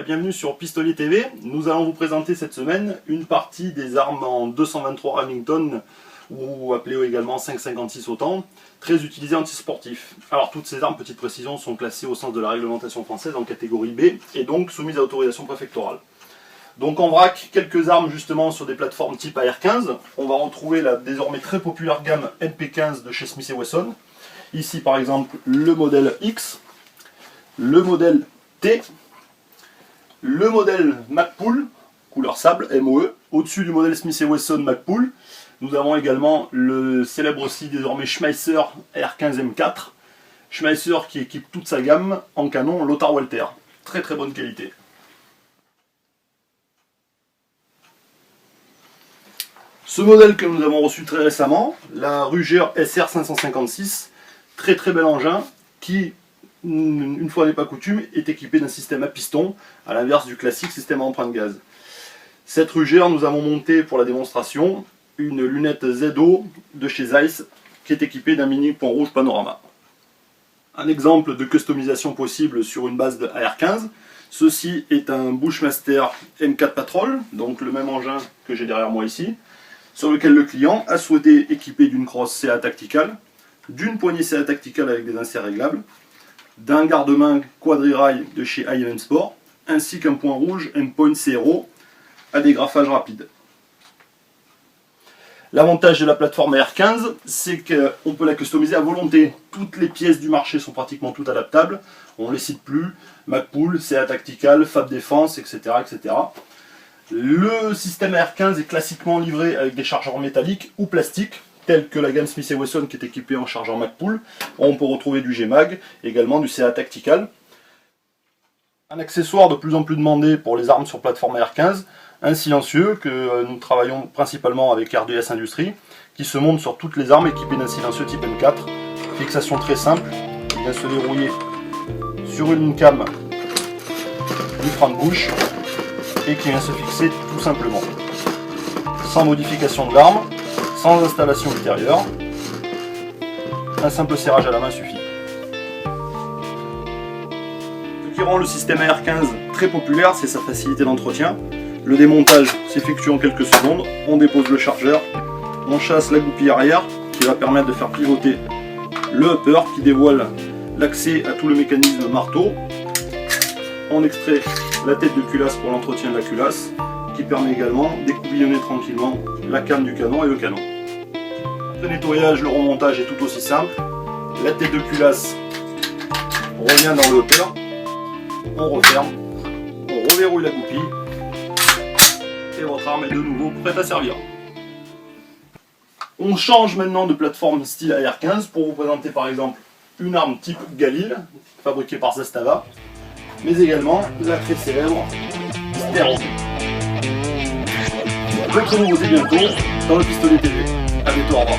bienvenue sur Pistolier TV. Nous allons vous présenter cette semaine une partie des armes en 223 Remington, ou appelées également 5,56 autant, très utilisées anti-sportifs. Alors toutes ces armes, petite précision, sont classées au sens de la réglementation française en catégorie B, et donc soumises à autorisation préfectorale. Donc en vrac, quelques armes justement sur des plateformes type AR-15. On va retrouver la désormais très populaire gamme MP15 de chez Smith & Wesson. Ici par exemple le modèle X, le modèle T, le modèle Magpul, couleur sable, MOE. Au-dessus du modèle Smith & Wesson Magpul, nous avons également le célèbre aussi désormais Schmeisser R15 M4. Schmeisser qui équipe toute sa gamme en canon Lothar Walther. Très très bonne qualité. Ce modèle que nous avons reçu très récemment, la Ruger SR 556, très très bel engin qui, une fois n'est pas coutume, est équipé d'un système à piston, à l'inverse du classique système à empreinte gaz. Cette Ruger, nous avons monté pour la démonstration une lunette ZO de chez Zeiss qui est équipée d'un mini pont rouge panorama. Un exemple de customisation possible sur une base de AR-15. Ceci est un Bushmaster M4 Patrol, donc le même engin que j'ai derrière moi ici, sur lequel le client a souhaité équiper d'une crosse CA Tactical, d'une poignée CA Tactical avec des inserts réglables, d'un garde-main quadrirail de chez IMM Sport, ainsi qu'un point rouge M-Point CRO à dégrafage rapide. L'avantage de la plateforme AR-15, c'est qu'on peut la customiser à volonté. Toutes les pièces du marché sont pratiquement toutes adaptables. On ne les cite plus, Magpul, CA Tactical, Fab Défense, etc., etc. Le système AR-15 est classiquement livré avec des chargeurs métalliques ou plastiques, tels que la gamme Smith & Wesson qui est équipée en chargeur Magpul. On peut retrouver du G-Mag, également du CA Tactical. Un accessoire de plus en plus demandé pour les armes sur plateforme AR-15, un silencieux que nous travaillons principalement avec RDS Industries, qui se monte sur toutes les armes équipées d'un silencieux type M4. Fixation très simple, il vient se dérouiller sur une cam du frein de bouche et qui vient se fixer tout simplement. Sans modification de l'arme, sans installation ultérieure, un simple serrage à la main suffit. Ce qui rend le système AR-15 très populaire, c'est sa facilité d'entretien. Le démontage s'effectue en quelques secondes, on dépose le chargeur, on chasse la goupille arrière qui va permettre de faire pivoter le upper qui dévoile l'accès à tout le mécanisme marteau. On extrait la tête de culasse pour l'entretien de la culasse qui permet également d'écouvillonner tranquillement la came du canon et le canon. Le nettoyage, le remontage est tout aussi simple. La tête de culasse revient dans le upper, on referme, on reverrouille la goupille et votre arme est de nouveau prête à servir. On change maintenant de plateforme style AR-15 pour vous présenter par exemple une arme type Galil, fabriquée par Zastava, mais également la très célèbre Sterling. D'autres nouveautés bientôt dans le Pistolier TV. A bientôt, au revoir.